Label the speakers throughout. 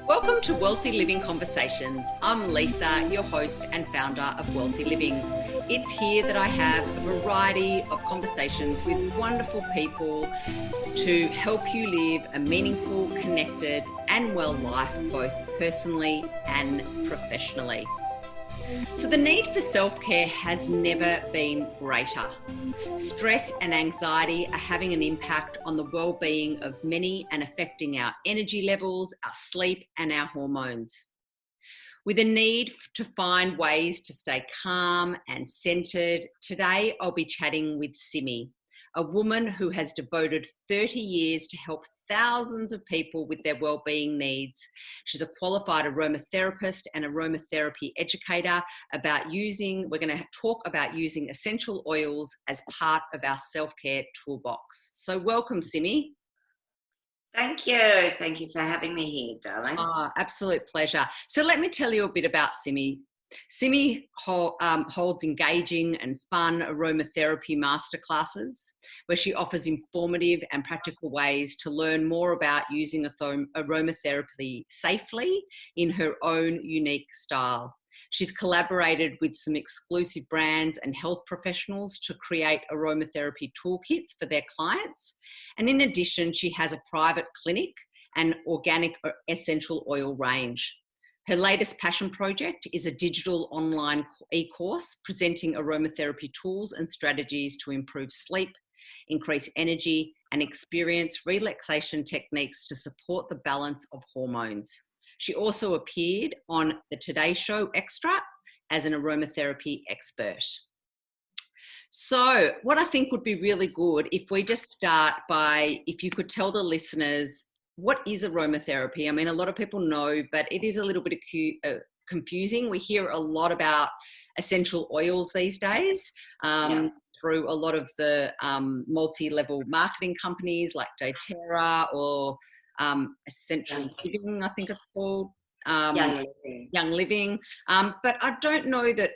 Speaker 1: Welcome to Wellthy Living Conversations. I'm Lisa, your host and founder of Wellthy Living. It's here that I have a variety of conversations with wonderful people to help you live a meaningful, connected and well life, both personally and professionally. So the need for self-care has never been greater. Stress and anxiety are having an impact on the well-being of many and affecting our energy levels, our sleep and our hormones. With a need to find ways to stay calm and centered, today I'll be chatting with Simmi, a woman who has devoted 30 years to help thousands of people with their wellbeing needs. She's a qualified aromatherapist and aromatherapy educator. We're going to talk about using essential oils as part of our self-care toolbox. So welcome, Simmi.
Speaker 2: Thank you. Thank you for having me here, darling.
Speaker 1: Absolute pleasure. So let me tell you a bit about Simmi. Simmi holds engaging and fun aromatherapy masterclasses where she offers informative and practical ways to learn more about using aromatherapy safely in her own unique style. She's collaborated with some exclusive brands and health professionals to create aromatherapy toolkits for their clients. And in addition, she has a private clinic and organic essential oil range. Her latest passion project is a digital online e-course presenting aromatherapy tools and strategies to improve sleep, increase energy, and experience relaxation techniques to support the balance of hormones. She also appeared on the Today Show Extra as an aromatherapy expert. So what I think would be really good if we just start by, if you could tell the listeners, what is aromatherapy? I mean, a lot of people know, but it is a little bit confusing. We hear a lot about essential oils these days through a lot of the multi-level marketing companies like doTERRA or Essential Living, I think it's called. Young Living. But I don't know that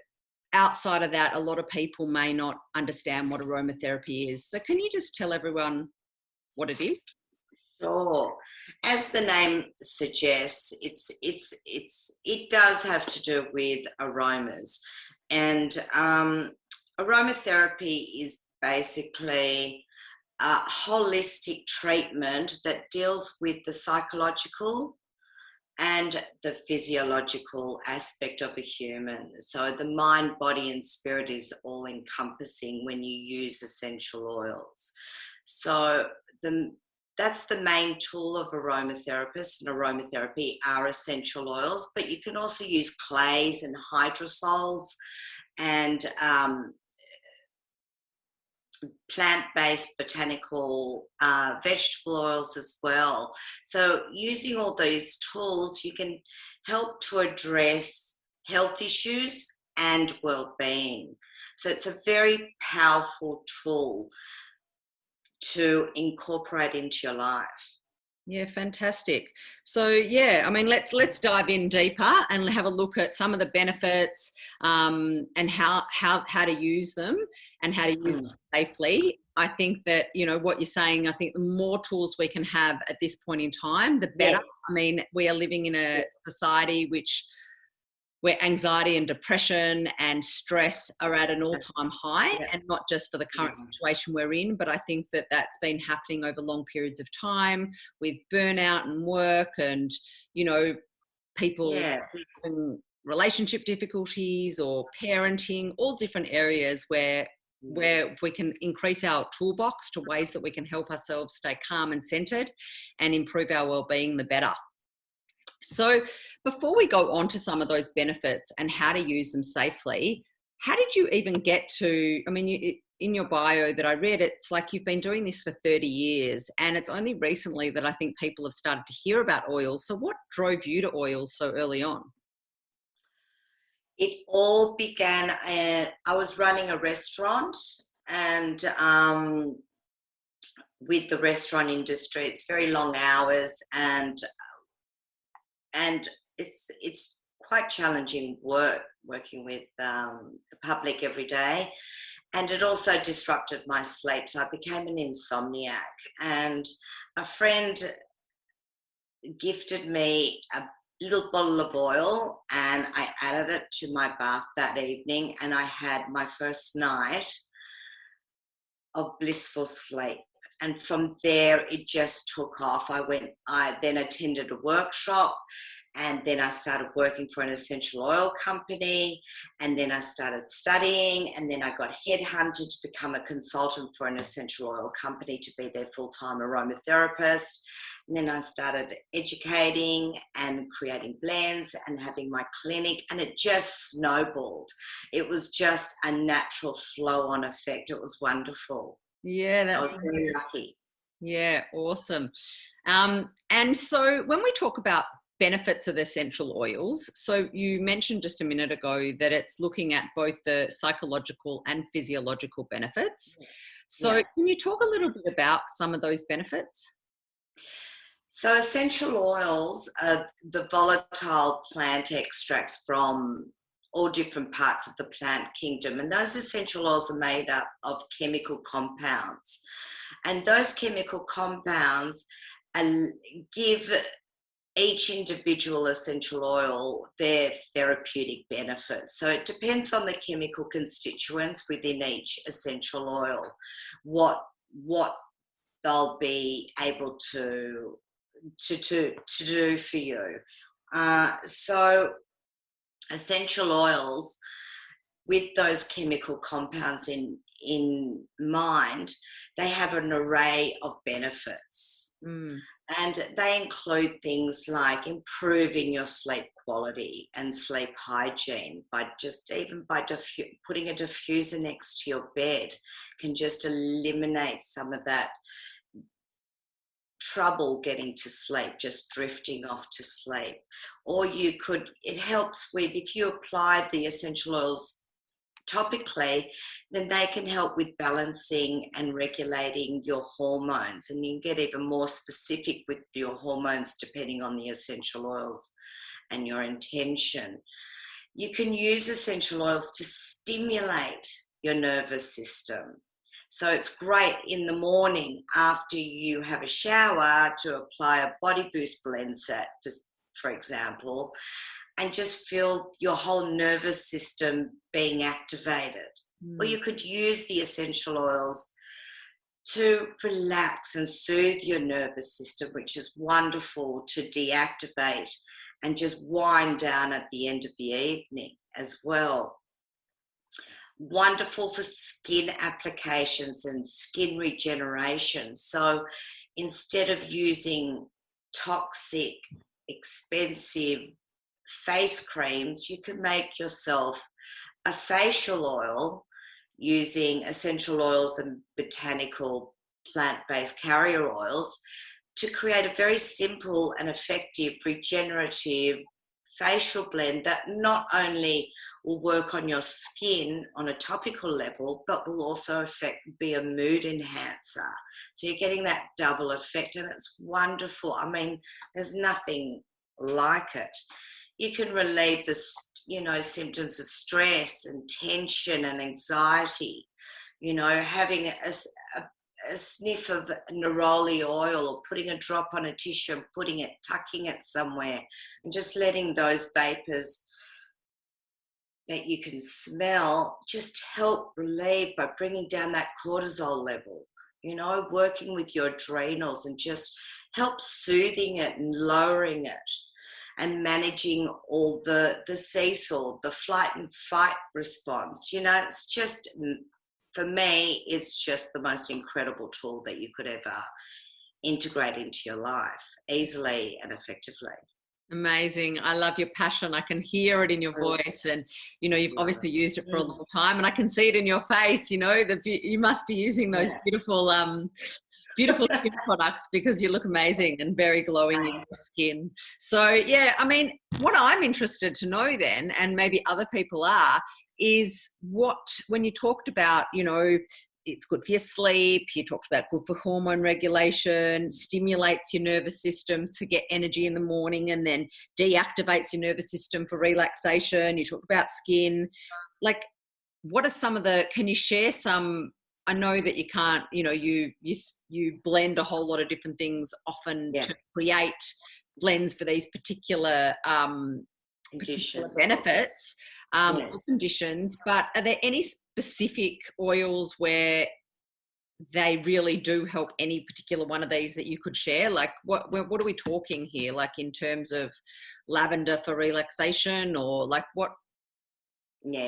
Speaker 1: outside of that, a lot of people may not understand what aromatherapy is. So can you just tell everyone what it is?
Speaker 2: Sure. As the name suggests, it does have to do with aromas, and aromatherapy is basically a holistic treatment that deals with the psychological and the physiological aspect of a human. So the mind, body, and spirit is all encompassing when you use essential oils. So that's the main tool of aromatherapists and aromatherapy are essential oils, but you can also use clays and hydrosols and plant-based botanical vegetable oils as well. So using all these tools, you can help to address health issues and well-being. So it's a very powerful tool to incorporate into your life.
Speaker 1: Yeah, fantastic. So yeah, I mean, let's dive in deeper and have a look at some of the benefits and how to use them and how to use them safely. I think that, you know, what you're saying, I think the more tools we can have at this point in time, the better. Yes. I mean, we are living in a society where anxiety and depression and stress are at an all-time high, and not just for the current situation we're in, but I think that that's been happening over long periods of time with burnout and work and, you know, people having relationship difficulties or parenting, all different areas where we can increase our toolbox to ways that we can help ourselves stay calm and centered and improve our well-being, the better. So before we go on to some of those benefits and how to use them safely, how did you even get to, I mean, in your bio that I read, it's like you've been doing this for 30 years and it's only recently that I think people have started to hear about oils. So what drove you to oils so early on?
Speaker 2: It all began, I was running a restaurant and with the restaurant industry, it's very long hours and it's quite challenging working with the public every day, and it also disrupted my sleep, so I became an insomniac. And a friend gifted me a little bottle of oil, and I added it to my bath that evening, and I had my first night of blissful sleep. And from there, it just took off. I then attended a workshop, and then I started working for an essential oil company, and then I started studying, and then I got headhunted to become a consultant for an essential oil company to be their full-time aromatherapist. And then I started educating and creating blends and having my clinic, and it just snowballed. It was just a natural flow-on effect. It was wonderful.
Speaker 1: Yeah,
Speaker 2: I
Speaker 1: that's
Speaker 2: was very lucky.
Speaker 1: yeah, awesome. And so when we talk about benefits of essential oils, so you mentioned just a minute ago that it's looking at both the psychological and physiological benefits. So
Speaker 2: Yeah.
Speaker 1: can you talk a little bit about some of those benefits?
Speaker 2: So essential oils are the volatile plant extracts from all different parts of the plant kingdom. And those essential oils are made up of chemical compounds. And those chemical compounds give each individual essential oil their therapeutic benefit. So it depends on the chemical constituents within each essential oil, what they'll be able to do for you. So essential oils with those chemical compounds in mind, they have an array of benefits.
Speaker 1: Mm.
Speaker 2: And they include things like improving your sleep quality and sleep hygiene by just even by putting a diffuser next to your bed can just eliminate some of that trouble getting to sleep, just drifting off to sleep. Or it helps with, if you apply the essential oils topically, then they can help with balancing and regulating your hormones. And you can get even more specific with your hormones depending on the essential oils and your intention. You can use essential oils to stimulate your nervous system. So it's great in the morning after you have a shower to apply a body boost blend set, for example, and just feel your whole nervous system being activated. Or you could use the essential oils to relax and soothe your nervous system, which is wonderful to deactivate and just wind down at the end of the evening as well. Wonderful for skin applications and skin regeneration. So instead of using toxic, expensive face creams, you can make yourself a facial oil using essential oils and botanical plant-based carrier oils to create a very simple and effective regenerative facial blend that not only will work on your skin on a topical level, but will also be a mood enhancer. So you're getting that double effect, and it's wonderful. I mean, there's nothing like it. You can relieve the symptoms of stress and tension and anxiety. Having a sniff of neroli oil, or putting a drop on a tissue and tucking it somewhere, and just letting those vapors that you can smell just help relieve by bringing down that cortisol level, working with your adrenals, and just help soothing it and lowering it and managing all the seesaw, the flight and fight response. It's just, for me, it's just the most incredible tool that you could ever integrate into your life easily and effectively.
Speaker 1: Amazing. I love your passion. I can hear it in your voice, and you've obviously used it for a long time, and I can see it in your face. You must be using those beautiful skin products, because you look amazing and very glowing in your skin. So yeah, I mean, what I'm interested to know then, and maybe other people are, is when you talked about, it's good for your sleep, you talked about good for hormone regulation, stimulates your nervous system to get energy in the morning, and then deactivates your nervous system for relaxation. You talked about skin. Like, what are can you share some? I know that you can't, you blend a whole lot of different things often to create blends for these particular
Speaker 2: Conditions.
Speaker 1: benefits or
Speaker 2: Yes.
Speaker 1: conditions. But are there any specific oils where they really do help any particular one of these that you could share? Like what are we talking here, like in terms of lavender for relaxation, or like what?
Speaker 2: Yeah,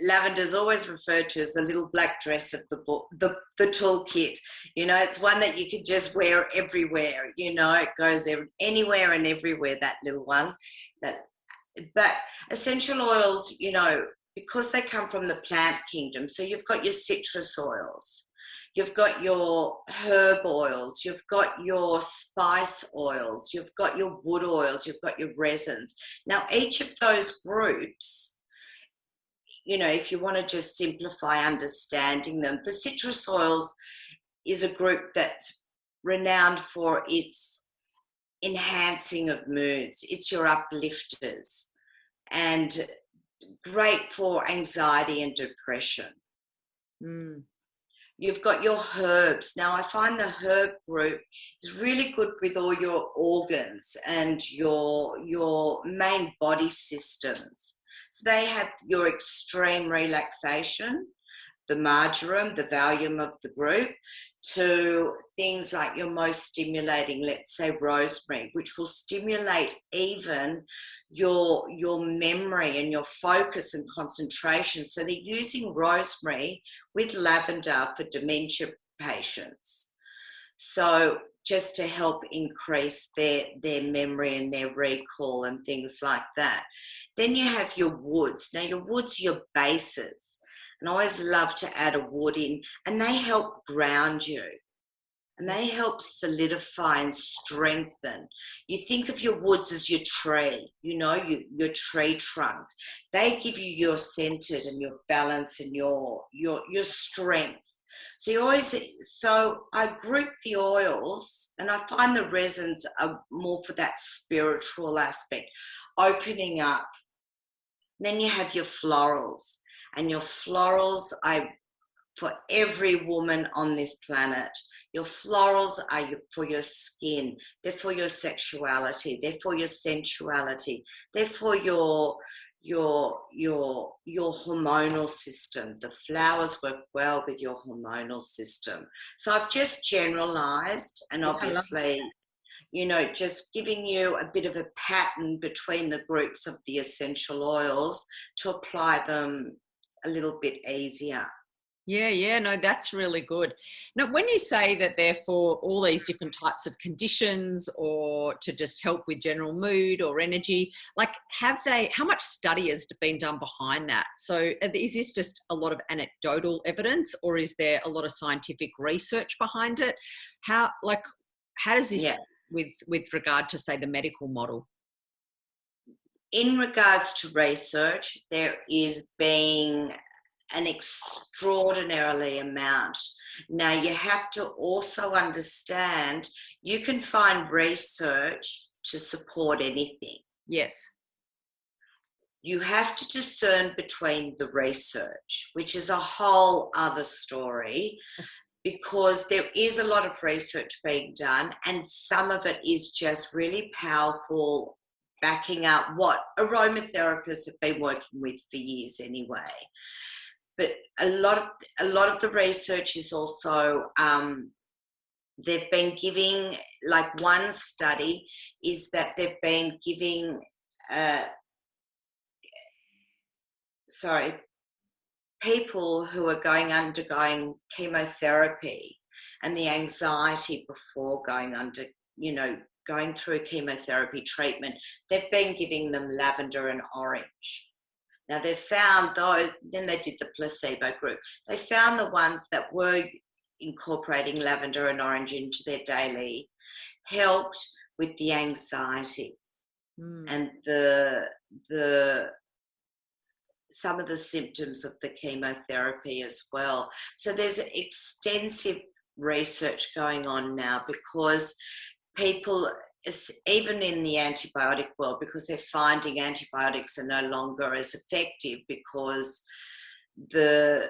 Speaker 2: lavender's always referred to as the little black dress of the book, the toolkit. You know, it's one that you can just wear everywhere. You know, it goes anywhere and everywhere, that little one. But essential oils, you know, because they come from the plant kingdom, so you've got your citrus oils, you've got your herb oils, you've got your spice oils, you've got your wood oils, you've got your resins. Now, each of those groups, you know, if you want to just simplify understanding them, the citrus oils is a group that's renowned for its enhancing of moods. It's your uplifters and great for anxiety and depression. You've got your herbs. Now, I find the herb group is really good with all your organs and your main body systems. So they have your extreme relaxation, the marjoram, the Valium of the group, to things like your most stimulating, let's say rosemary, which will stimulate even your memory and your focus and concentration. So they're using rosemary with lavender for dementia patients. So just to help increase their memory and their recall and things like that. Then you have your woods. Now your woods are your bases. And I always love to add a wood in, and they help ground you. And they help solidify and strengthen. You think of your woods as your tree, you know, your tree trunk. They give you your centered and your balance and your strength. So I group the oils, and I find the resins are more for that spiritual aspect, opening up. Then you have your florals, and your florals, for every woman on this planet, your florals are for your skin, they're for your sexuality, they're for your sensuality, they're for your hormonal system. The flowers work well with your hormonal system. So I've just generalized, and obviously, you know, just giving you a bit of a pattern between the groups of the essential oils to apply them a little bit easier.
Speaker 1: Yeah, no, that's really good. Now, when you say that they're for all these different types of conditions or to just help with general mood or energy, like how much study has been done behind that? So is this just a lot of anecdotal evidence, or is there a lot of scientific research behind it? How does this with regard to, say, the medical model?
Speaker 2: In regards to research, there is being an extraordinarily amount. Now, you have to also understand you can find research to support anything.
Speaker 1: Yes.
Speaker 2: You have to discern between the research, which is a whole other story, because there is a lot of research being done, and some of it is just really powerful, backing up what aromatherapists have been working with for years anyway. But a lot of the research is also they've been giving, like one study is that they've been giving people who are undergoing chemotherapy and the anxiety before going through chemotherapy treatment, they've been giving them lavender and orange. Now, they found those, then they did the placebo group. They found the ones that were incorporating lavender and orange into their daily helped with the anxiety and some of the symptoms of the chemotherapy as well. So there's extensive research going on now, because people, even in the antibiotic world, because they're finding antibiotics are no longer as effective because the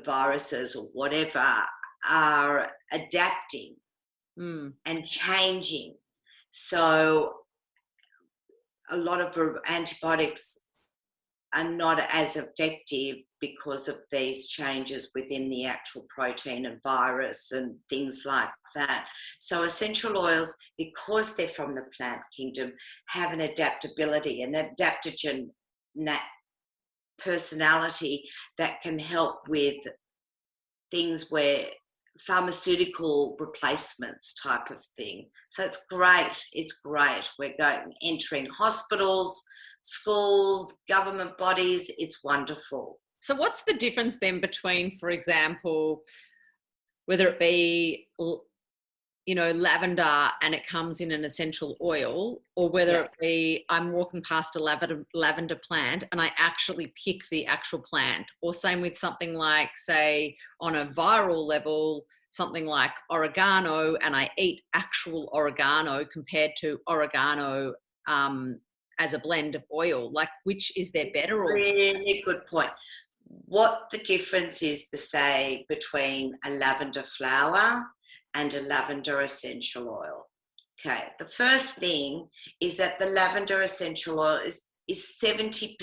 Speaker 2: viruses or whatever are adapting and changing. So a lot of antibiotics are not as effective because of these changes within the actual protein and virus and things like that. So essential oils, because they're from the plant kingdom, have an adaptability, an adaptogen personality that can help with things where pharmaceutical replacements type of thing. So it's great. It's great. We're entering hospitals, schools, government bodies. It's wonderful.
Speaker 1: So what's the difference then between, for example, whether it be, lavender and it comes in an essential oil, or whether it be I'm walking past a lavender plant and I actually pick the actual plant, or same with something like, say, on a viral level, something like oregano, and I eat actual oregano compared to oregano as a blend of oil. Like, which is there better? Or
Speaker 2: really good point. What the difference is, say, between a lavender flower and a lavender essential oil. Okay, the first thing is that the lavender essential oil is 70%,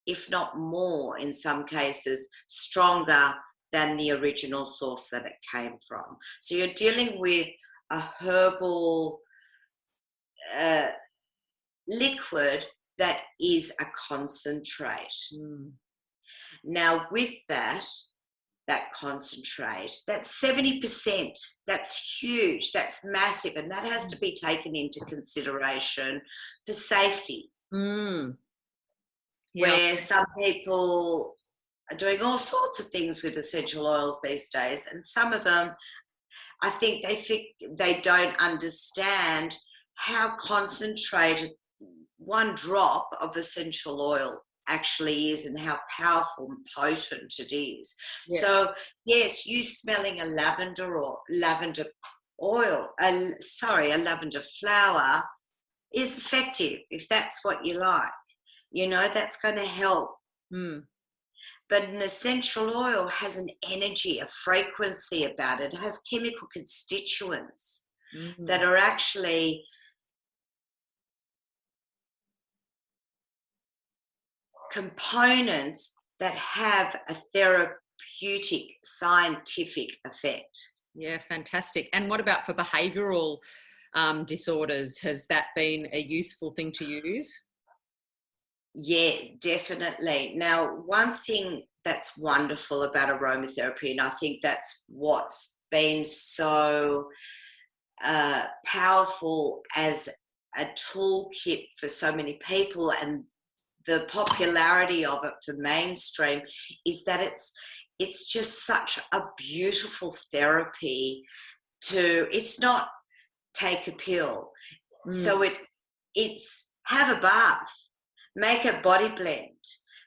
Speaker 2: if not more in some cases, stronger than the original source that it came from. So you're dealing with a herbal liquid that is a concentrate. Now, with that concentrate, that's 70%. That's huge. That's massive. And that has to be taken into consideration for safety.
Speaker 1: Yeah.
Speaker 2: Where some people are doing all sorts of things with essential oils these days. And some of them, I think they don't understand how concentrated one drop of essential oil actually is and how powerful and potent it is. Yeah. So yes, you smelling a lavender oil, a lavender flower is effective if that's what you like. That's going to help. But an essential oil has an energy, a frequency about it. It has chemical constituents that are actually components that have a therapeutic, scientific effect.
Speaker 1: Yeah, fantastic. And what about for behavioural disorders? Has that been a useful thing to use?
Speaker 2: Yeah, definitely. Now, one thing that's wonderful about aromatherapy, and I think that's what's been so powerful as a toolkit for so many people, and the popularity of it for mainstream, is that it's just such a beautiful therapy. It's not take a pill. So it's have a bath, make a body blend,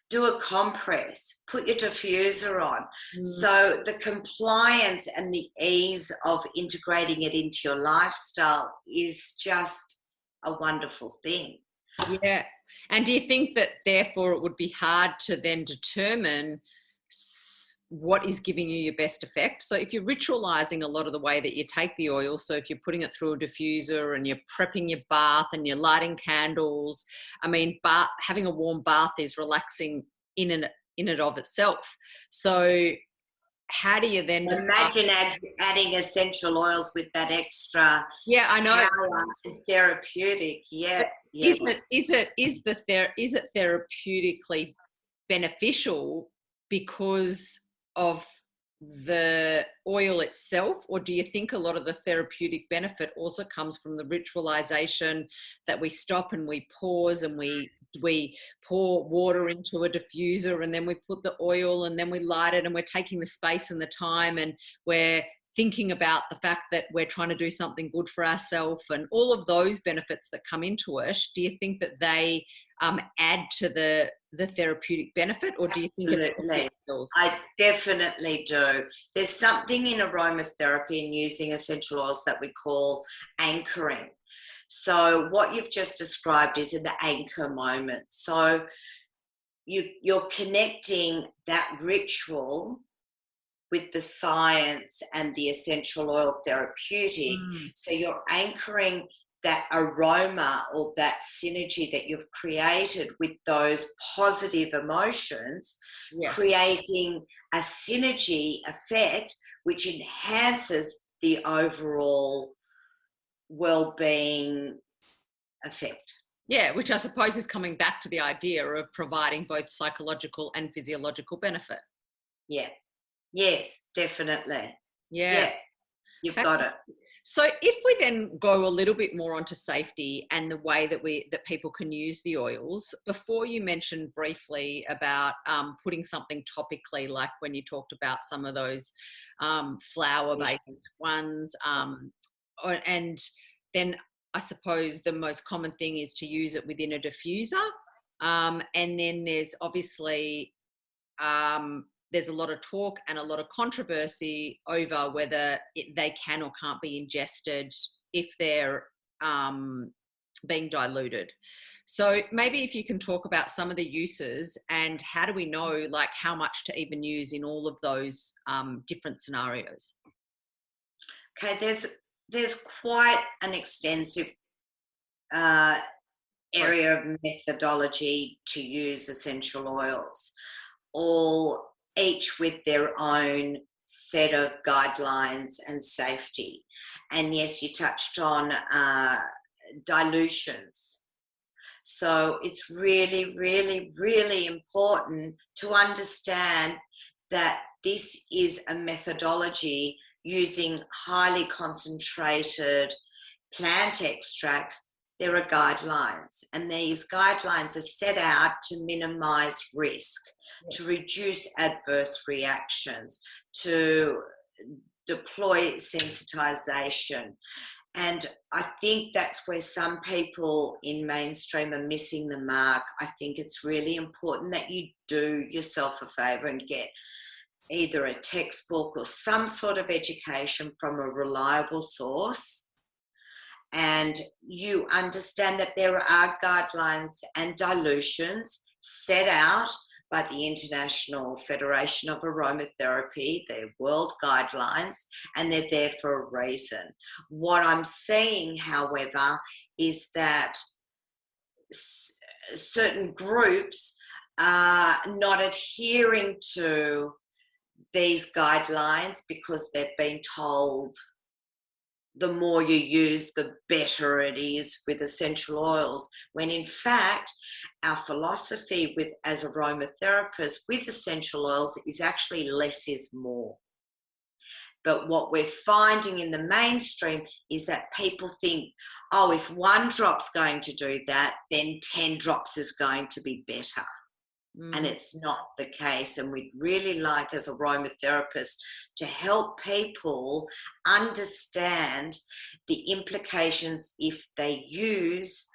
Speaker 2: do a compress, put your diffuser on. So the compliance and the ease of integrating it into your lifestyle is just a wonderful thing.
Speaker 1: Yeah. And do you think that therefore it would be hard to then determine what is giving you your best effect? So if you're ritualizing a lot of the way that you take the oil, so if you're putting it through a diffuser and you're prepping your bath and you're lighting candles, I mean, having a warm bath is relaxing in and of itself. So how do you then
Speaker 2: imagine adding essential oils with that extra power and therapeutic?
Speaker 1: Is it therapeutically beneficial because of the oil itself, or do you think a lot of the therapeutic benefit also comes from the ritualization, that we stop and we pause and we pour water into a diffuser and then we put the oil and then we light it, and we're taking the space and the time and we're thinking about the fact that we're trying to do something good for ourselves and all of those benefits that come into it? Do you think that they add to the therapeutic benefit, or do you think
Speaker 2: Absolutely. I definitely do. There's something in aromatherapy and using essential oils that we call anchoring. So what you've just described is an anchor moment. So you're connecting that ritual with the science and the essential oil therapeutic. So you're anchoring that aroma or that synergy that you've created with those positive emotions, creating a synergy effect which enhances the overall well-being effect.
Speaker 1: Yeah, which I suppose is coming back to the idea of providing both psychological and physiological benefit.
Speaker 2: Yeah. Yes, definitely.
Speaker 1: Yeah.
Speaker 2: Yeah, you've got it.
Speaker 1: So if we then go a little bit more onto safety and the way that people can use the oils, before you mentioned briefly about putting something topically, like when you talked about some of those flower-based ones, and then I suppose the most common thing is to use it within a diffuser, and then there's obviously there's a lot of talk and a lot of controversy over whether they can or can't be ingested if they're being diluted. So maybe if you can talk about some of the uses and how do we know like how much to even use in all of those different scenarios?
Speaker 2: Okay, there's quite an extensive area of methodology to use essential oils, all each with their own set of guidelines and safety. And yes, you touched on dilutions. So it's really, really, really important to understand that this is a methodology using highly concentrated plant extracts. There are guidelines, and these guidelines are set out to minimize risk, to reduce adverse reactions, to deploy sensitization. And I think that's where some people in mainstream are missing the mark. I think it's really important that you do yourself a favor and get either a textbook or some sort of education from a reliable source, and you understand that there are guidelines and dilutions set out by the International Federation of Aromatherapy, their world guidelines, and they're there for a reason. What I'm seeing, however, is that certain groups are not adhering to these guidelines because they've been told the more you use, the better it is with essential oils, when in fact, our philosophy as aromatherapists with essential oils is actually less is more. But what we're finding in the mainstream is that people think, oh, if 1 drop's going to do that, then 10 drops is going to be better. And it's not the case. And we'd really like, as aromatherapists, to help people understand the implications if they use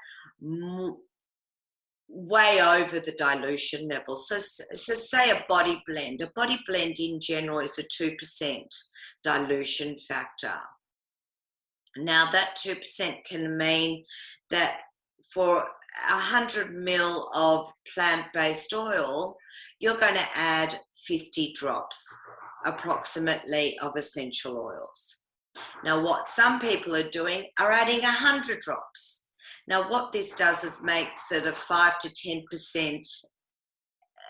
Speaker 2: way over the dilution level. So say a body blend. A body blend in general is a 2% dilution factor. Now that 2% can mean that for 100 ml of plant-based oil, you're going to add 50 drops approximately of essential oils. Now what some people are doing are adding 100 drops. Now what this does is makes it a 5 to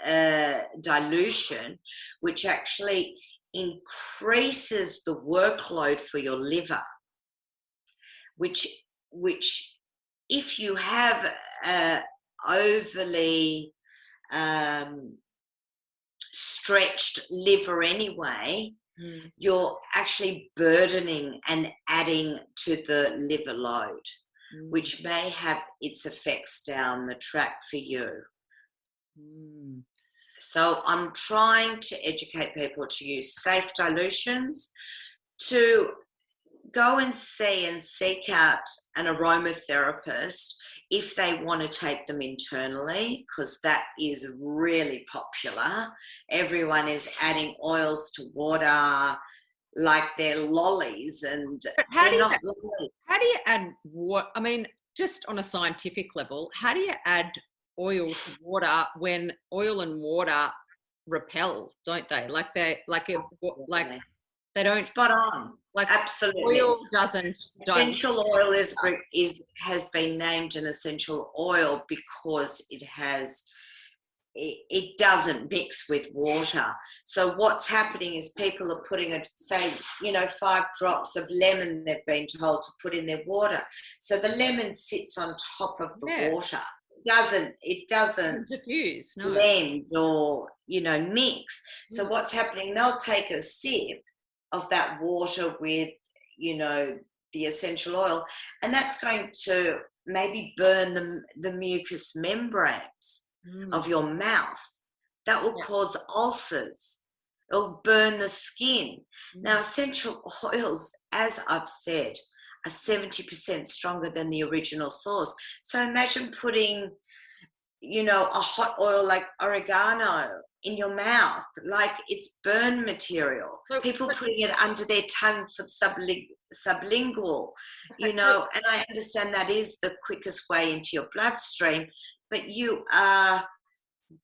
Speaker 2: 10% dilution, which actually increases the workload for your liver, which if you have overly stretched liver anyway, you're actually burdening and adding to the liver load, which may have its effects down the track for you. So I'm trying to educate people to use safe dilutions, to go and see and seek out an aromatherapist if they want to take them internally, because that is really popular. Everyone is adding oils to water like they're lollies, and they're not lollies.
Speaker 1: How do you add what? I mean, just on a scientific level, how do you add oil to water when oil and water repel, don't they? They don't,
Speaker 2: Spot on.
Speaker 1: like,
Speaker 2: Absolutely.
Speaker 1: oil doesn't dilute.
Speaker 2: Essential oil has been named an essential oil because it doesn't mix with water. So what's happening is people are putting 5 drops of lemon they've been told to put in their water. So the lemon sits on top of the water. It doesn't
Speaker 1: Diffuse, no.
Speaker 2: blend or mix. So what's happening, they'll take a sip of that water with the essential oil, and that's going to maybe burn the mucous membranes of your mouth. That will cause ulcers. It'll burn the skin. Now, essential oils, as I've said, are 70% stronger than the original source. So imagine putting a hot oil like oregano in your mouth, like it's burn material. People putting it under their tongue for sublingual, and I understand that is the quickest way into your bloodstream, but you are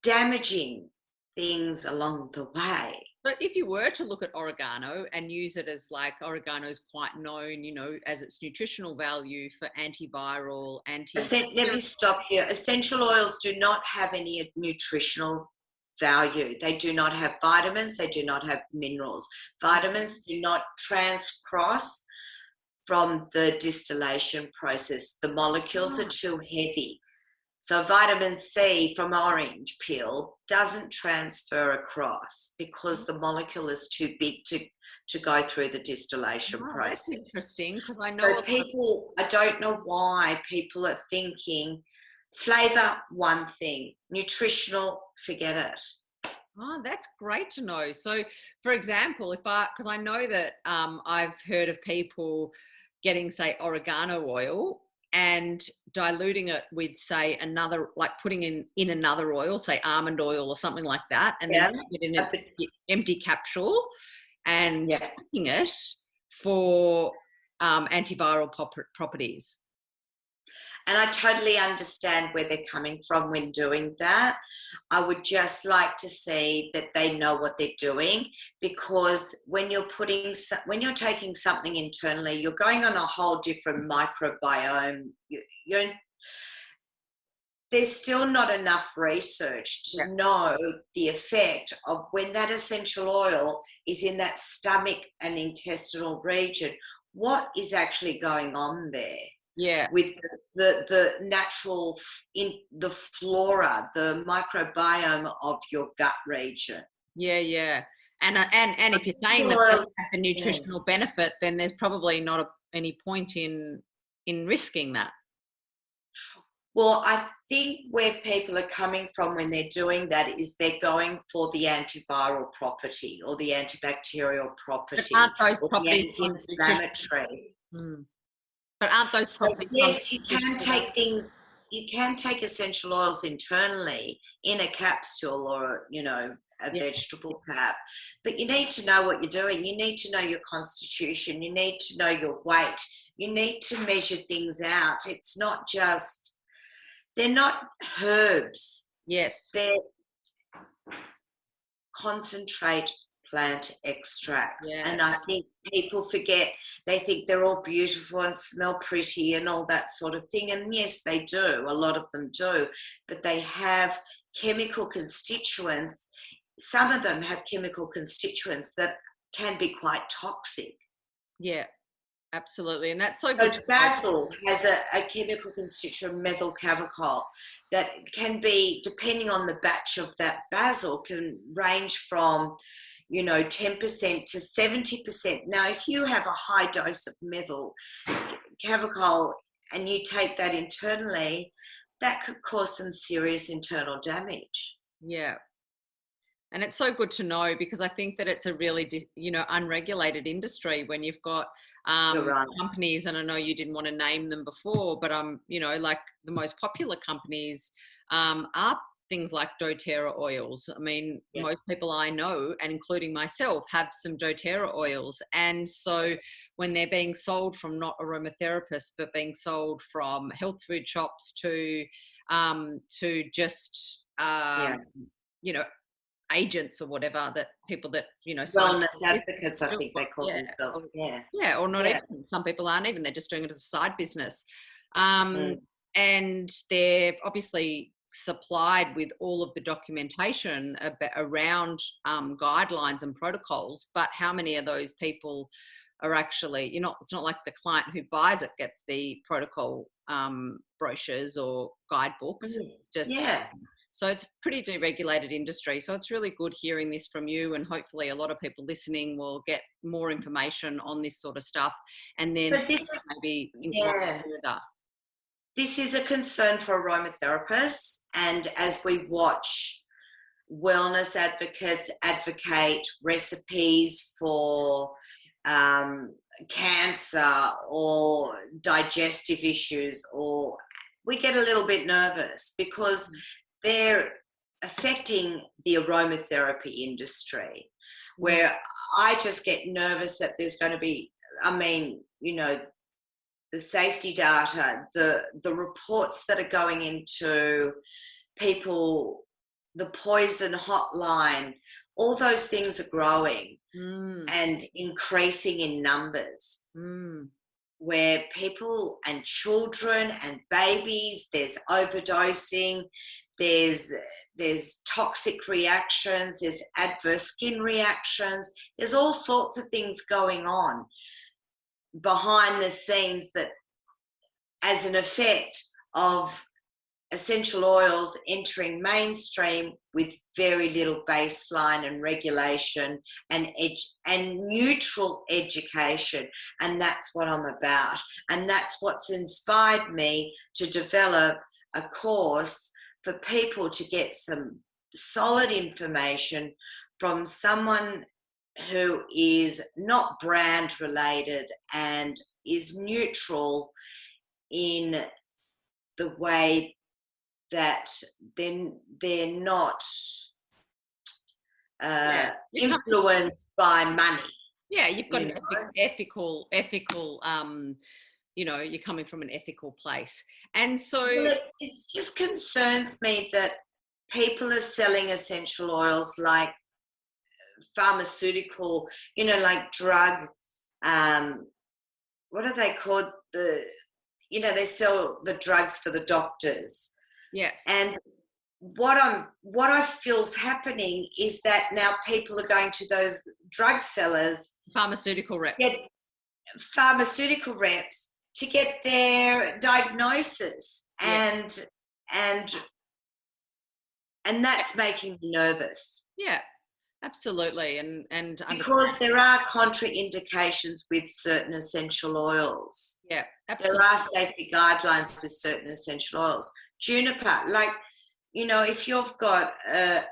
Speaker 2: damaging things along the way.
Speaker 1: But if you were to look at oregano and use it as, like, oregano is quite known, as its nutritional value for antiviral,
Speaker 2: Let me stop here. Essential oils do not have any nutritional value. They do not have vitamins. They do not have minerals. Vitamins do not transcross from the distillation process. The molecules are too heavy. So vitamin C from orange peel doesn't transfer across because the molecule is too big to go through the distillation process.
Speaker 1: That's interesting, because I know
Speaker 2: I don't know why people are thinking flavour, one thing, nutritional, forget it.
Speaker 1: Oh, that's great to know. So, for example, because I know that I've heard of people getting, say, oregano oil and diluting it with, say, another, like putting in another oil, say almond oil or something like that, and then putting it in an empty capsule and taking it for antiviral properties.
Speaker 2: And I totally understand where they're coming from when doing that. I would just like to see that they know what they're doing, because when you're taking something internally, you're going on a whole different microbiome. There's still not enough research to know the effect of when that essential oil is in that stomach and intestinal region. What is actually going on there?
Speaker 1: Yeah.
Speaker 2: With the natural, the flora, the microbiome of your gut region.
Speaker 1: Yeah. And if you're saying that it has a nutritional benefit, then there's probably not any point in risking that.
Speaker 2: Well, I think where people are coming from when they're doing that is they're going for the antiviral property or the antibacterial property or the anti-inflammatory.
Speaker 1: But aren't those properties?
Speaker 2: Yes, you can take things. You can take essential oils internally in a capsule or a vegetable cap, but you need to know what you're doing. You need to know your constitution. You need to know your weight. You need to measure things out. It's not just. They're not herbs.
Speaker 1: Yes.
Speaker 2: They're concentrate plant extracts.
Speaker 1: Yeah.
Speaker 2: And I think people forget, they think they're all beautiful and smell pretty and all that sort of thing. And yes, they do. A lot of them do. But they have chemical constituents. Some of them have chemical constituents that can be quite toxic.
Speaker 1: Yeah. Absolutely, and that's so good.
Speaker 2: So basil has a chemical constituent, methylcavicol, that can be, depending on the batch of that basil, can range from 10% to 70%. Now, if you have a high dose of methylcavicol and you take that internally, that could cause some serious internal damage.
Speaker 1: Yeah. And it's so good to know, because I think that it's a really, unregulated industry when you've got companies, and I know you didn't want to name them before, but like the most popular companies are things like doTERRA oils. I mean, most people I know, and including myself, have some doTERRA oils. And so when they're being sold from not aromatherapists, but being sold from health food shops to just, agents or whatever, that people that, sign
Speaker 2: Wellness advocates, I think they call
Speaker 1: yeah,
Speaker 2: themselves. Yeah.
Speaker 1: yeah, or not
Speaker 2: Yeah.
Speaker 1: even. Some people aren't even. They're just doing it as a side business.
Speaker 2: Mm.
Speaker 1: And they're obviously supplied with all of the documentation around guidelines and protocols. But how many of those people are actually, it's not like the client who buys it gets the protocol brochures or guidebooks.
Speaker 2: Mm.
Speaker 1: It's just,
Speaker 2: Yeah.
Speaker 1: so it's a pretty deregulated industry. So it's really good hearing this from you, and hopefully a lot of people listening will get more information on this sort of stuff, and then
Speaker 2: But this is,
Speaker 1: maybe inquire
Speaker 2: yeah,
Speaker 1: further.
Speaker 2: this is a concern for aromatherapists. And as we watch wellness advocates advocate recipes for cancer or digestive issues, or we get a little bit nervous because they're affecting the aromatherapy industry, where I just get nervous that there's going to be, the safety data, the reports that are going into people, the poison hotline, all those things are growing and increasing in numbers, where people and children and babies, there's overdosing, there's toxic reactions, there's adverse skin reactions, there's all sorts of things going on behind the scenes that, as an effect of essential oils entering mainstream with very little baseline and regulation and neutral education. And that's what I'm about. And that's what's inspired me to develop a course for people to get some solid information from someone who is not brand related and is neutral in the way that they're not influenced by money.
Speaker 1: Yeah, you've got an ethical, you're coming from an ethical place. And so
Speaker 2: it just concerns me that people are selling essential oils like pharmaceutical, like drug, what are they called? They sell the drugs for the doctors.
Speaker 1: Yes.
Speaker 2: And what I feel is happening is that now people are going to those drug sellers,
Speaker 1: pharmaceutical reps
Speaker 2: to get their diagnosis, and that's making me nervous.
Speaker 1: Yeah, absolutely. And
Speaker 2: because there are contraindications with certain essential oils.
Speaker 1: Yeah, absolutely.
Speaker 2: There are safety guidelines with certain essential oils. Juniper, if you've got a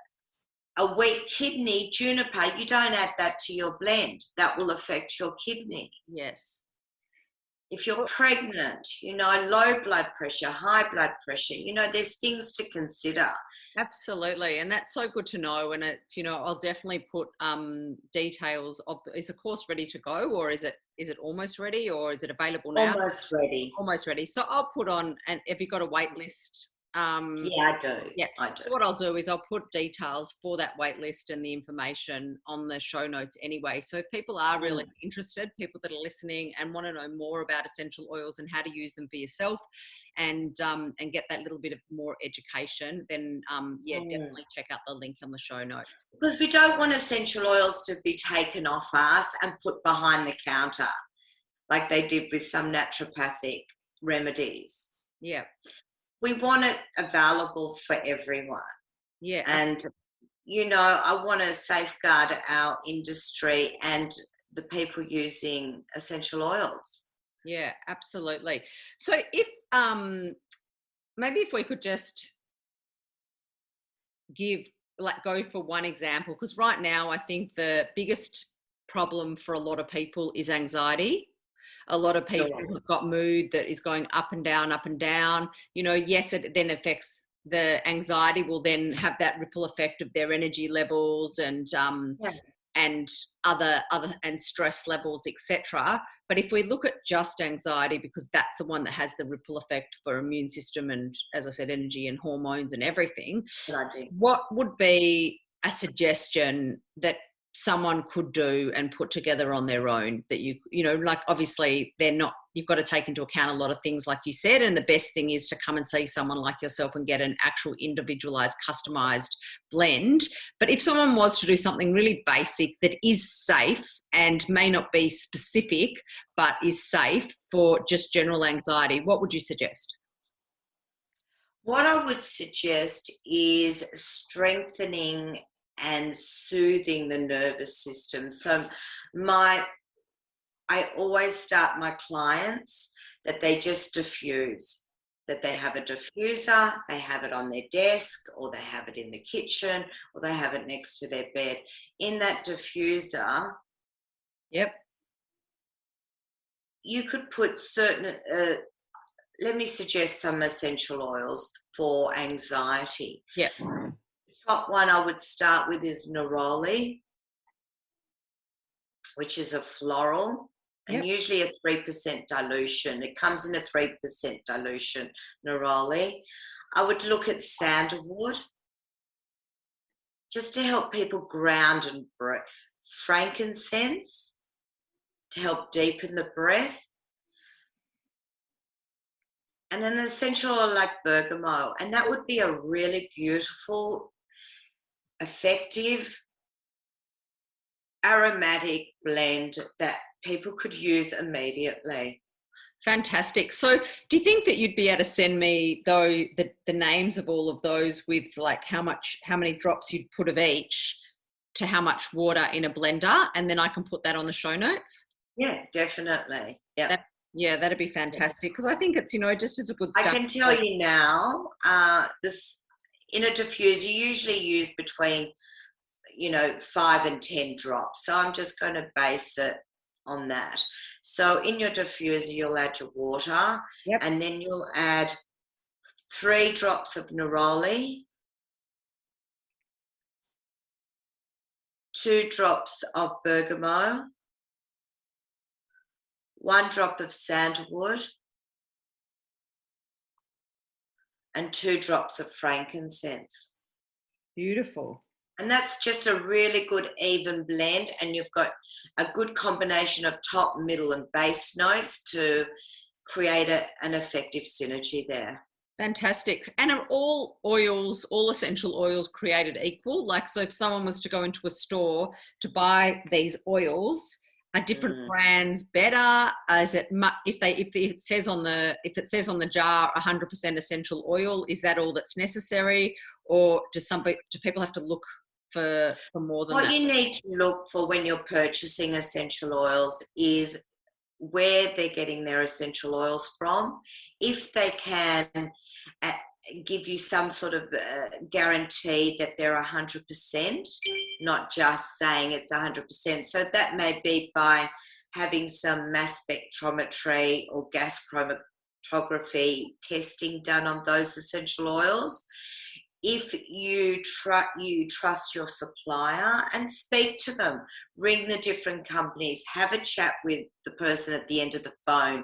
Speaker 2: weak kidney, juniper, you don't add that to your blend. That will affect your kidney.
Speaker 1: Yes.
Speaker 2: If you're pregnant, low blood pressure, high blood pressure, there's things to consider.
Speaker 1: Absolutely. And that's so good to know. And it's, I'll definitely put details of, is the course ready to go, or is it almost ready, or is it available now?
Speaker 2: Almost ready.
Speaker 1: Almost ready. So I'll put on, and if you've got a wait list,
Speaker 2: yeah, I do.
Speaker 1: Yeah.
Speaker 2: I do.
Speaker 1: What I'll do is I'll put details for that wait list and the information on the show notes anyway. So if people are really interested, people that are listening and want to know more about essential oils and how to use them for yourself, and get that little bit of more education, then definitely check out the link on the show notes.
Speaker 2: Because we don't want essential oils to be taken off us and put behind the counter like they did with some naturopathic remedies.
Speaker 1: Yeah.
Speaker 2: We want it available for everyone.
Speaker 1: Yeah.
Speaker 2: And, I want to safeguard our industry and the people using essential oils.
Speaker 1: Yeah, absolutely. So if maybe if we could just go for one example, because right now I think the biggest problem for a lot of people is anxiety. A lot of people have got mood that is going up and down, up and down. Yes, it then affects, the anxiety will then have that ripple effect of their energy levels and other and stress levels, etc. But if we look at just anxiety, because that's the one that has the ripple effect for immune system and, as I said, energy and hormones and everything, what would be a suggestion that someone could do and put together on their own, that you know, like obviously they're not, you've got to take into account a lot of things like you said, and the best thing is to come and see someone like yourself and get an actual individualized, customized blend. But if someone was to do something really basic that is safe and may not be specific but is safe for just general anxiety, what would you suggest?
Speaker 2: What I would suggest is strengthening and soothing the nervous system. So I always start my clients that they just diffuse, that they have a diffuser, they have it on their desk, or they have it in the kitchen, or they have it next to their bed. In that diffuser,
Speaker 1: Yep.
Speaker 2: you could put certain, let me suggest some essential oils for anxiety.
Speaker 1: Yep.
Speaker 2: The top one I would start with is neroli, which is a floral, and
Speaker 1: Yep.
Speaker 2: usually a 3% dilution. It comes in a 3% dilution, neroli. I would look at sandalwood, just to help people ground and breathe. Frankincense, to help deepen the breath. And an essential oil like bergamot. And that would be a really beautiful, effective, aromatic blend that people could use immediately.
Speaker 1: Fantastic. So do you think that you'd be able to send me though the names of all of those with like how many drops you'd put of each to how much water in a blender, and then I can put that on the show notes?
Speaker 2: Yeah, definitely. Yeah.
Speaker 1: Yeah, that'd be fantastic, because I think it's, you know, just as a good
Speaker 2: I
Speaker 1: start.
Speaker 2: can tell you now, this in a diffuser, you usually use between, 5 and 10 drops. So I'm just going to base it on that. So in your diffuser, you'll add your water,
Speaker 1: Yep.
Speaker 2: and then you'll add 3 drops of neroli, 2 drops of bergamot, 1 drop of sandalwood, and 2 drops of frankincense.
Speaker 1: Beautiful.
Speaker 2: And that's just a really good even blend, and you've got a good combination of top, middle and base notes to create an effective synergy there.
Speaker 1: Fantastic. And are all oils, all essential oils created equal? Like, so if someone was to go into a store to buy these oils, are different brands better? Is it if it says on the jar 100% essential oil, is that all that's necessary, or do people have to look for more than that?
Speaker 2: What you need to look for when you're purchasing essential oils is where they're getting their essential oils from. If they can give you some sort of guarantee that they're 100%, not just saying it's 100%. So that may be by having some mass spectrometry or gas chromatography testing done on those essential oils. If you trust your supplier, and speak to them, ring the different companies, have a chat with the person at the end of the phone,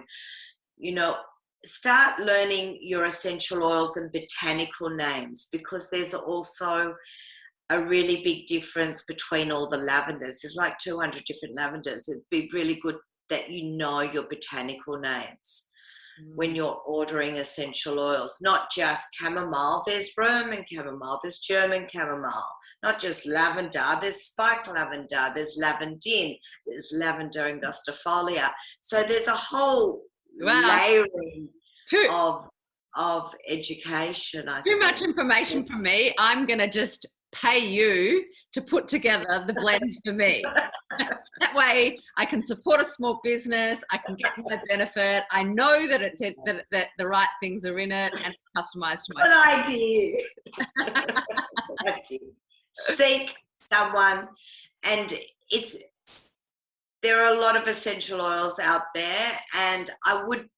Speaker 2: start learning your essential oils and botanical names, because there's also a really big difference between all the lavenders. There's like 200 different lavenders. It'd be really good that you know your botanical names when you're ordering essential oils, not just chamomile. There's Roman chamomile, there's German chamomile, not just lavender. There's spike lavender, there's lavandin, there's lavender angustifolia. So there's a whole layering of education.
Speaker 1: Too much information for me. I'm going to just pay you to put together the blends for me. That way I can support a small business, I can get my benefit, I know that it's that the right things are in it, and it's customized to my
Speaker 2: Good idea. Seek someone, and there are a lot of essential oils out there, and I would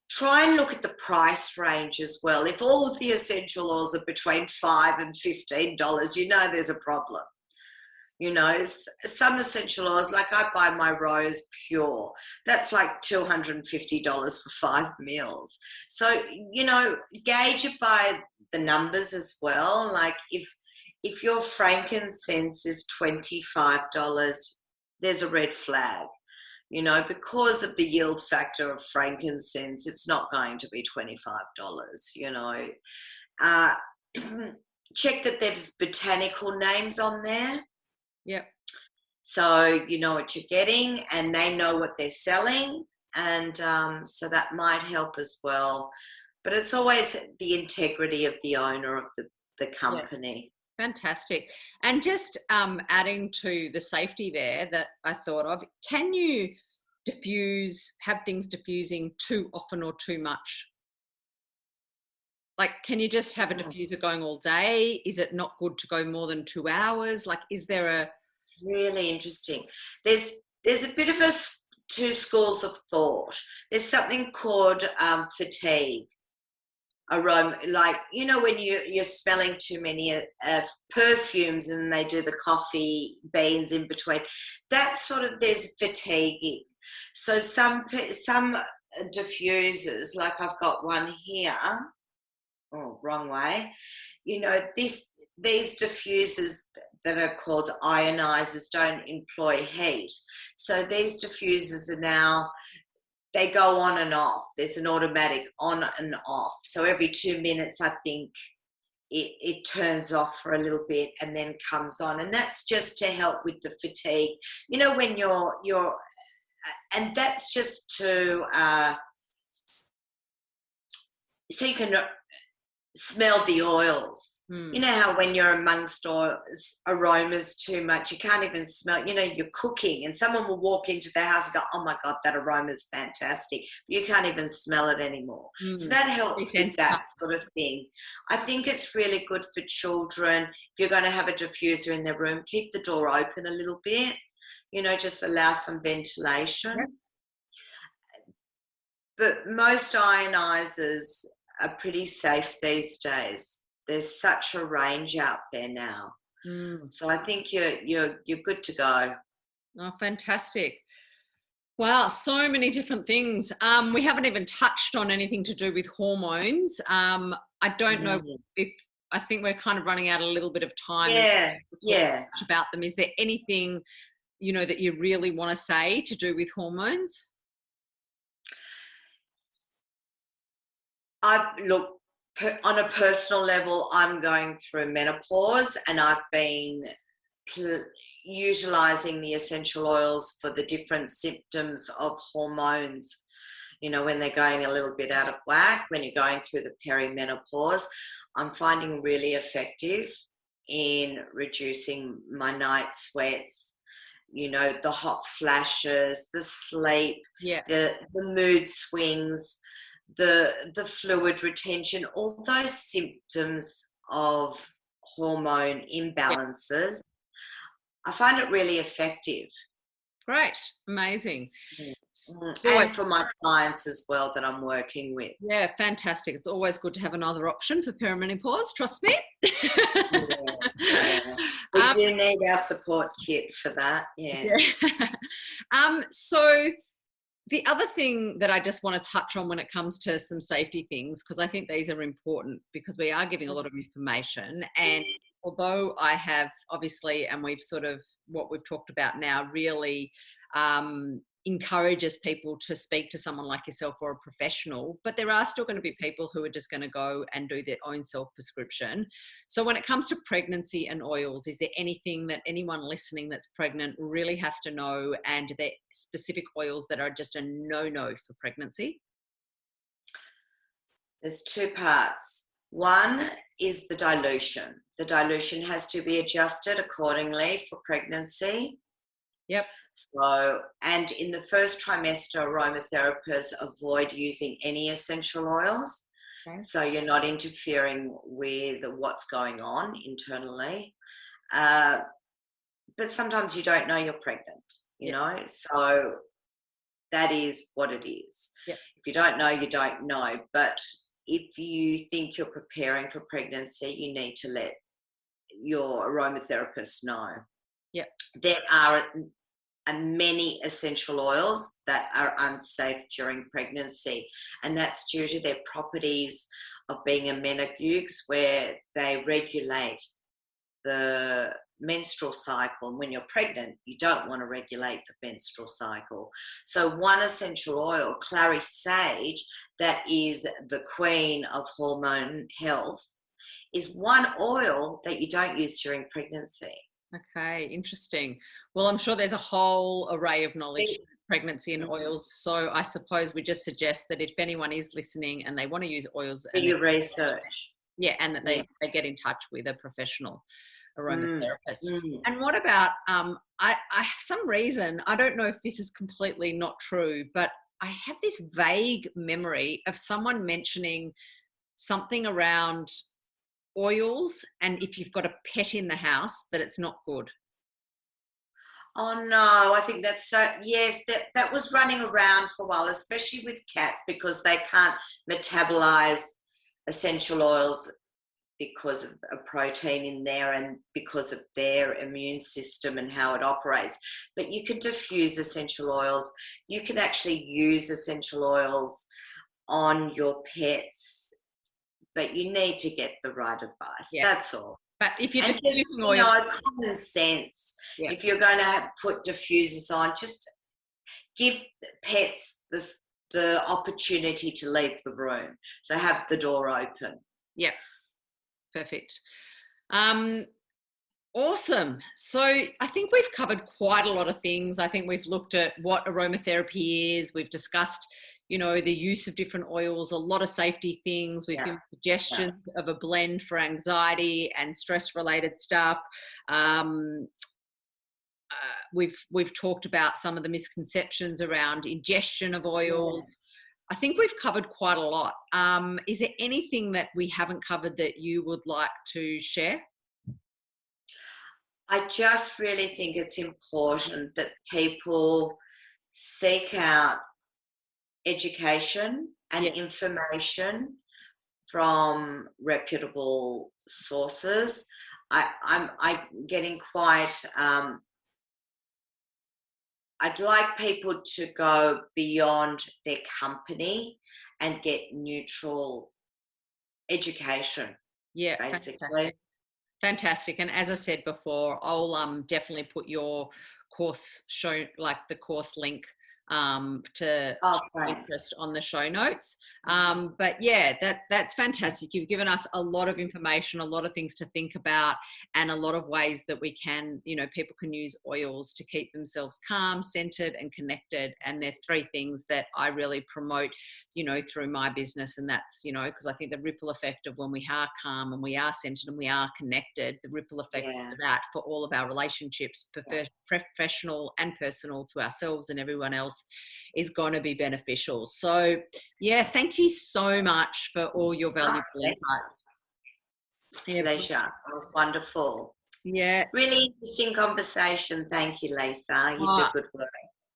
Speaker 2: try and look at the price range as well. If all of the essential oils are between $5 and $15, there's a problem. Some essential oils, like I buy my Rose Pure, that's like $250 for 5 meals. So, gauge it by the numbers as well. Like if if your frankincense is $25, there's a red flag. You know, because of the yield factor of frankincense, it's not going to be $25, you know. Uh, check that there's botanical names on there.
Speaker 1: Yep.
Speaker 2: So you know what you're getting and they know what they're selling. And so that might help as well. But it's always the integrity of the owner of the company.
Speaker 1: Yeah. Fantastic. And just adding to the safety there that I thought of, can you have things diffusing too often or too much? Like, can you just have a diffuser going all day? Is it not good to go more than 2 hours? Like, is there a...
Speaker 2: Really interesting. There's a bit of two schools of thought. There's something called fatigue. Aroma, like, you know, when you're smelling too many perfumes and they do the coffee beans in between, that sort of, there's fatiguing. So some diffusers, like I've got one here, wrong way, you know, these diffusers that are called ionizers don't employ heat. So these diffusers are now, they go on and off. There's an automatic on and off. So every 2 minutes, I think it turns off for a little bit and then comes on. And that's just to help with the fatigue. You know, when you're and that's just to, so you can smell the oils. You know how when you're amongst aromas too much, you can't even smell, you know, you're cooking and someone will walk into the house and go, oh my God, that aroma is fantastic. You can't even smell it anymore. So that helps with that sort of thing. I think it's really good for children. If you're going to have a diffuser in their room, keep the door open a little bit, you know, just allow some ventilation. Yep. But most ionizers are pretty safe these days. There's such a range out there now. So I think you're good to go.
Speaker 1: Oh, fantastic. Wow, so many different things. We haven't even touched on anything to do with hormones. I don't know if, I think we're kind of running out a little bit of time.
Speaker 2: Yeah.
Speaker 1: About them. Is there anything, you know, that you really want to say to do with hormones?
Speaker 2: Look, on a personal level, I'm going through menopause and I've been utilizing the essential oils for the different symptoms of hormones. You know, when they're going a little bit out of whack, when you're going through the perimenopause, I'm finding really effective in reducing my night sweats, you know, the hot flashes, the sleep, the mood swings, the fluid retention, all those symptoms of hormone imbalances. I find it really effective.
Speaker 1: Great, amazing.
Speaker 2: And for my clients as well that I'm working with.
Speaker 1: Yeah, fantastic. It's always good to have another option for perimenopause, trust me.
Speaker 2: Yeah. We do need our support kit for that, yes.
Speaker 1: Yeah. So the other thing that I just want to touch on when it comes to some safety things, because I think these are important because we are giving a lot of information. And although I have obviously, and we've sort of, what we've talked about now really encourages people to speak to someone like yourself or a professional, but there are still going to be people who are just going to go and do their own self-prescription. So when it comes to pregnancy and oils, is there anything that anyone listening that's pregnant really has to know, and are there specific oils that are just a no-no for pregnancy?
Speaker 2: There's two parts. One is the dilution. The dilution has to be adjusted accordingly for pregnancy.
Speaker 1: Yep.
Speaker 2: So, and in the first trimester, aromatherapists avoid using any essential oils. Okay. So you're not interfering with what's going on internally. But sometimes you don't know you're pregnant, you know, so that is what it is.
Speaker 1: Yep.
Speaker 2: If you don't know, you don't know. But if you think you're preparing for pregnancy, you need to let your aromatherapist know.
Speaker 1: Yep.
Speaker 2: There are many essential oils that are unsafe during pregnancy, and that's due to their properties of being emmenagogues, where they regulate the menstrual cycle. And when you're pregnant, you don't want to regulate the menstrual cycle. So one essential oil, clary sage, that is the queen of hormone health, is one oil that you don't use during pregnancy.
Speaker 1: Okay, interesting. Well, I'm sure there's a whole array of knowledge in pregnancy and oils. So I suppose we just suggest that if anyone is listening and they want to use oils,
Speaker 2: Do your research.
Speaker 1: Yeah, and that they get in touch with a professional aromatherapist.
Speaker 2: Mm.
Speaker 1: And what about, I for some reason, I don't know if this is completely not true, but I have this vague memory of someone mentioning something around oils, and if you've got a pet in the house, that it's not good.
Speaker 2: Oh no, I think that's so, yes, that was running around for a while, especially with cats, because they can't metabolize essential oils because of a protein in there and because of their immune system and how it operates. But you can diffuse essential oils. You can actually use essential oils on your pets, but you need to get the right advice.
Speaker 1: Yeah.
Speaker 2: That's all.
Speaker 1: But if you're
Speaker 2: And just,
Speaker 1: diffusing oil,
Speaker 2: common sense.
Speaker 1: Yeah.
Speaker 2: If you're going to put diffusers on, just give pets the opportunity to leave the room. So have the door open.
Speaker 1: Yep. Perfect. Awesome. So I think we've covered quite a lot of things. I think we've looked at what aromatherapy is. We've discussed, the use of different oils, a lot of safety things. We've given suggestions of a blend for anxiety and stress-related stuff. We've talked about some of the misconceptions around ingestion of oils. Yeah. I think we've covered quite a lot. Is there anything that we haven't covered that you would like to share?
Speaker 2: I just really think it's important that people seek out education and information from reputable sources. I'm getting quite, I'd like people to go beyond their company and get neutral education.
Speaker 1: Yeah,
Speaker 2: basically.
Speaker 1: Fantastic. And as I said before, I'll definitely put your course the course link to interest on the show notes. But yeah, that's fantastic. You've given us a lot of information, a lot of things to think about, and a lot of ways that we can, people can use oils to keep themselves calm, centered, and connected. And they're three things that I really promote, through my business. And that's, because I think the ripple effect of when we are calm and we are centered and we are connected, the ripple effect of that for all of our relationships, professional and personal, to ourselves and everyone else, is going to be beneficial. So thank you so much for all your valuable insights.
Speaker 2: Pleasure. It was wonderful.
Speaker 1: Yeah.
Speaker 2: Really interesting conversation. Thank you, Lisa. You do good work.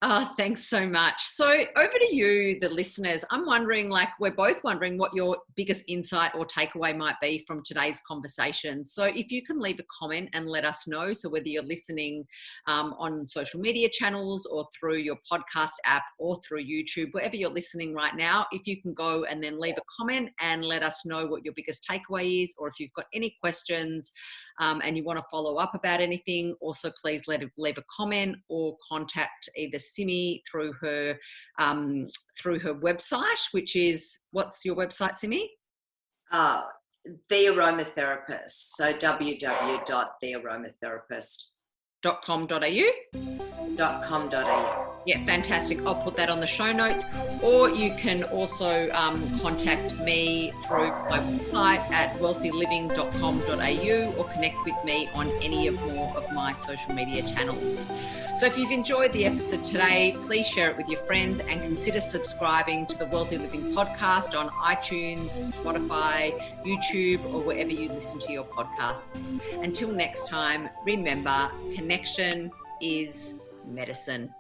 Speaker 1: Oh, thanks so much. So over to you, the listeners. I'm wondering, we're both wondering what your biggest insight or takeaway might be from today's conversation. So if you can leave a comment and let us know. So whether you're listening on social media channels or through your podcast app or through YouTube, wherever you're listening right now, if you can go and then leave a comment and let us know what your biggest takeaway is, or if you've got any questions and you want to follow up about anything, also please leave a comment or contact either Simmi through her website, which is, what's your website, Simmi?
Speaker 2: The Aromatherapist. So www.thearomatherapist.com.au.
Speaker 1: Yeah, fantastic. I'll put that on the show notes. Or you can also contact me through my website at wellthyliving.com.au or connect with me on any of more of my social media channels. So if you've enjoyed the episode today, please share it with your friends and consider subscribing to the Wellthy Living podcast on iTunes, Spotify, YouTube, or wherever you listen to your podcasts. Until next time, remember, connection is medicine.